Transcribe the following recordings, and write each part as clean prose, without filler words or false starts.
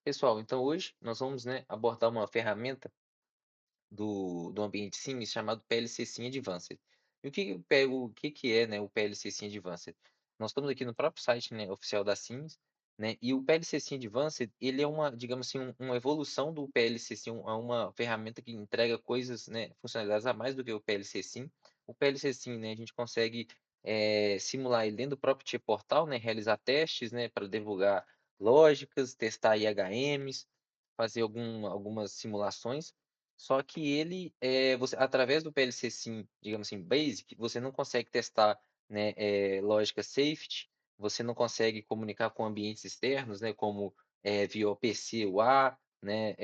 Pessoal, então hoje nós vamos, né, abordar uma ferramenta do ambiente Sims chamado PLC Sim Advanced. E o que que é, né, o PLC Sim Advanced? Nós estamos aqui no próprio site, né, oficial da Sims, né, e o PLC Sim Advanced, ele é uma, digamos assim, uma evolução do PLC Sim, é uma ferramenta que entrega coisas, né, funcionalidades a mais do que o PLC Sim. O PLC Sim, né, a gente consegue simular ele dentro do próprio Tia Portal, né, realizar testes, né, para divulgar lógicas, testar IHMs, fazer algumas simulações. Só que ele, você através do PLC Sim, digamos assim, Basic, você não consegue testar, né, lógica safety, você não consegue comunicar com ambientes externos, né, como via OPC UA, né,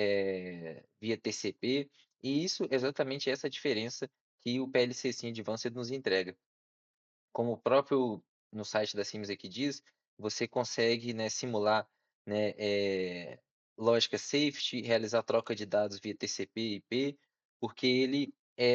via TCP, e isso exatamente essa diferença que o PLC Sim Advanced nos entrega. Como o próprio no site da Sims aqui diz, você consegue, né, simular, né, lógica safety, realizar troca de dados via TCP e IP, porque ele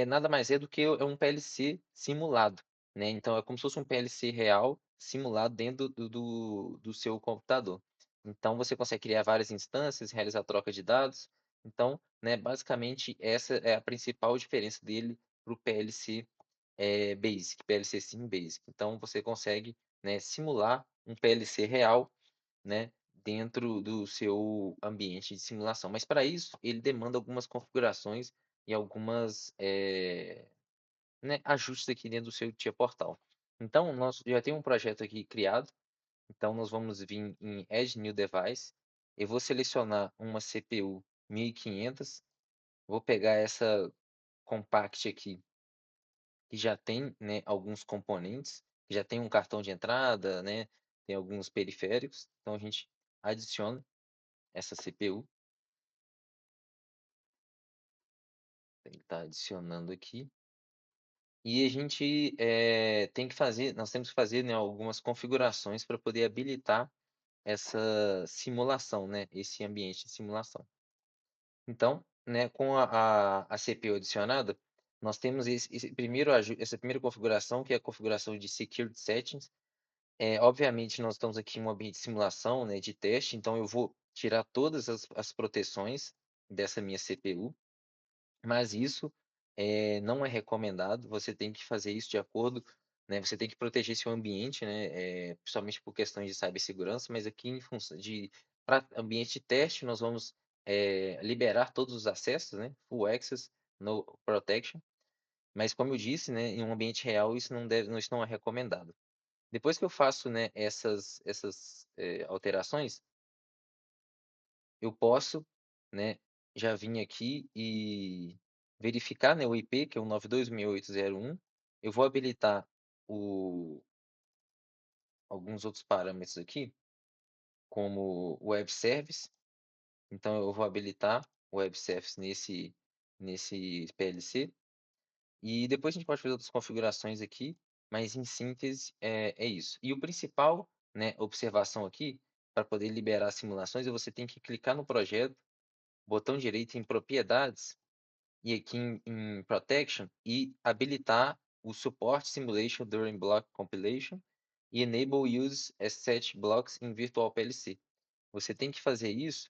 nada mais é do que um PLC simulado, né? Então é como se fosse um PLC real simulado dentro do seu computador. Então você consegue criar várias instâncias, realizar troca de dados. Então, né, basicamente essa é a principal diferença dele para o PLC Basic, PLC Sim Basic. Então você consegue, né, simular um PLC real, né, dentro do seu ambiente de simulação. Mas para isso, ele demanda algumas configurações e algumas né, ajustes aqui dentro do seu Tia Portal. Então, nós já tem um projeto aqui criado. Então, nós vamos vir em Add New Device. Eu vou selecionar uma CPU 1500. Vou pegar essa compact aqui que já tem, né, alguns componentes, que já tem um cartão de entrada, né, tem alguns periféricos. Então a gente adiciona essa CPU, ele está adicionando aqui. E a gente tem que fazer, nós temos que fazer, né, algumas configurações para poder habilitar essa simulação, né, esse ambiente de simulação. Então, né, com a CPU adicionada, nós temos essa primeira configuração, que é a configuração de Security Settings. Obviamente, nós estamos aqui em um ambiente de simulação, né, de teste, então eu vou tirar todas as proteções dessa minha CPU, mas isso não é recomendado. Você tem que fazer isso de acordo, né, você tem que proteger seu ambiente, né, principalmente por questões de cibersegurança, mas aqui em função de para ambiente de teste, nós vamos liberar todos os acessos, né, full access, no protection, mas como eu disse, né, em um ambiente real isso não é recomendado. Depois que eu faço, né, essas alterações, eu posso, né, já vir aqui e verificar, né, o IP, que é o 92.6801. Eu vou habilitar alguns outros parâmetros aqui, como o Web Service. Então, eu vou habilitar o Web Service nesse PLC. E depois a gente pode fazer outras configurações aqui, mas em síntese é isso. E o principal, né, observação aqui, para poder liberar simulações, é você tem que clicar no projeto, botão direito em propriedades, e aqui em Protection, e habilitar o Support Simulation During Block Compilation e Enable Use Asset Blocks in Virtual PLC. Você tem que fazer isso,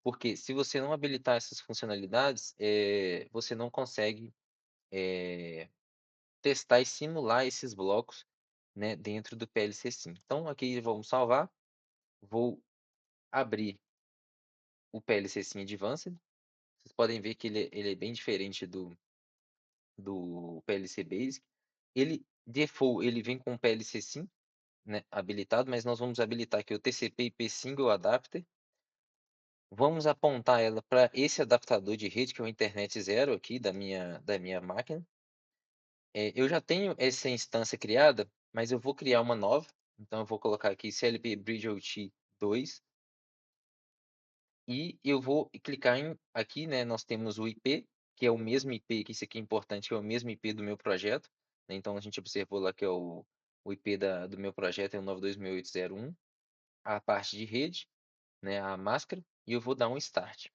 porque se você não habilitar essas funcionalidades, você não consegue testar e simular esses blocos, né, dentro do PLC Sim. Então aqui vamos salvar, vou abrir o PLC Sim Advanced. Vocês podem ver que ele é bem diferente do PLC Basic. Ele default, ele vem com o PLC Sim, né, habilitado, mas nós vamos habilitar aqui o TCP/IP Single Adapter. Vamos apontar ela para esse adaptador de rede, que é o Internet Zero aqui da minha máquina. Eu já tenho essa instância criada, mas eu vou criar uma nova. Então eu vou colocar aqui CLP Bridge OT 2 e eu vou clicar aqui, né, nós temos o IP, que é o mesmo IP, que isso aqui é importante, que é o mesmo IP do meu projeto, né. Então a gente observou lá que é o IP do meu projeto é o 92.6801, a parte de rede, né, a máscara, e eu vou dar um start.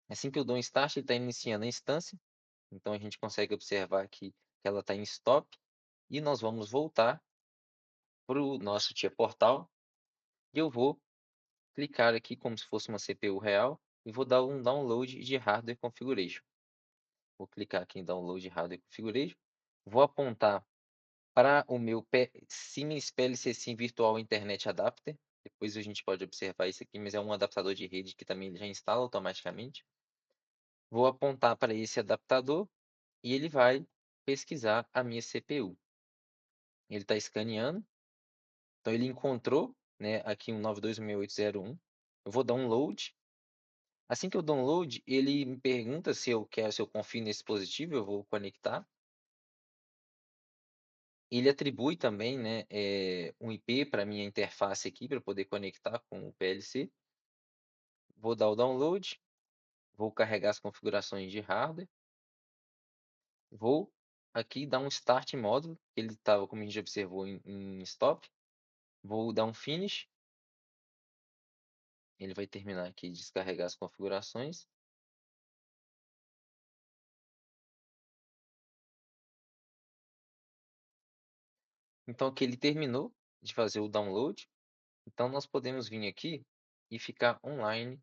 Assim que eu dou um start, ele está iniciando a instância, então a gente consegue observar aqui que ela está em stop, e nós vamos voltar para o nosso Tia Portal, e eu vou clicar aqui como se fosse uma CPU real e vou dar um download de hardware configuration. Vou clicar aqui em download hardware configuration, vou apontar para o meu Siemens PLC Sim Virtual Internet Adapter. Depois a gente pode observar isso aqui, mas é um adaptador de rede que também já instala automaticamente. Vou apontar para esse adaptador e ele vai pesquisar a minha CPU. Ele está escaneando, então ele encontrou, né, aqui um 926801. Eu vou dar um load. Assim que eu download, ele me pergunta se eu quero, se eu confio nesse dispositivo, eu vou conectar. Ele atribui também, né, um IP para minha interface aqui, para poder conectar com o PLC. Vou dar o download, vou carregar as configurações de hardware, vou aqui dar um start módulo, ele estava, como a gente observou, em stop. Vou dar um finish, ele vai terminar aqui de descarregar as configurações. Então aqui ele terminou de fazer o download, então nós podemos vir aqui e ficar online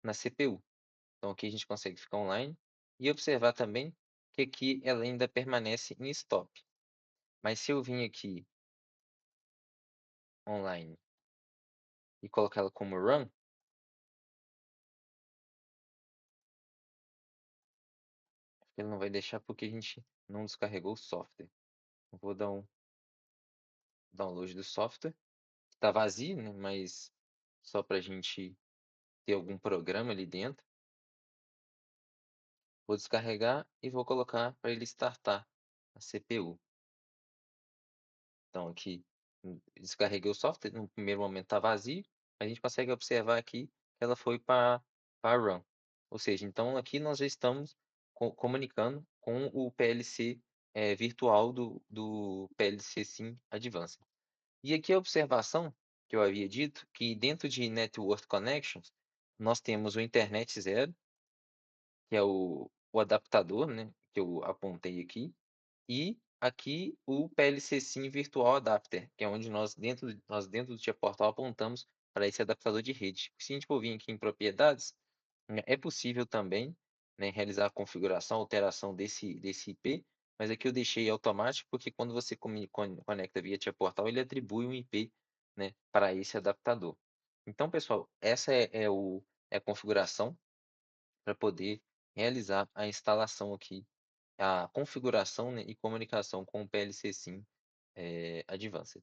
na CPU. Então aqui a gente consegue ficar online e observar também que aqui ela ainda permanece em stop. Mas se eu vir aqui online e colocar ela como run, ele não vai deixar porque a gente não descarregou o software. Eu vou dar um download do software. Está vazio, né? Mas só para a gente ter algum programa ali dentro. Vou descarregar e vou colocar para ele startar a CPU. Então aqui descarreguei o software, no primeiro momento está vazio, a gente consegue observar aqui que ela foi para run. Ou seja, então aqui nós já estamos comunicando com o PLC virtual do PLC Sim Advanced. E aqui a observação que eu havia dito, que dentro de Network Connections, nós temos o Internet Zero, que é o adaptador, né, que eu apontei aqui, e aqui o PLC Sim Virtual Adapter, que é onde nós dentro do Tia Portal apontamos para esse adaptador de rede. Se a gente for vir aqui em propriedades, né, é possível também, né, realizar a configuração, alteração desse IP, mas aqui eu deixei automático porque quando você conecta via Tia Portal, ele atribui um IP, né, para esse adaptador. Então, pessoal, essa é a configuração para poder realizar a instalação aqui, a configuração, né, e comunicação com o PLC Sim Advanced.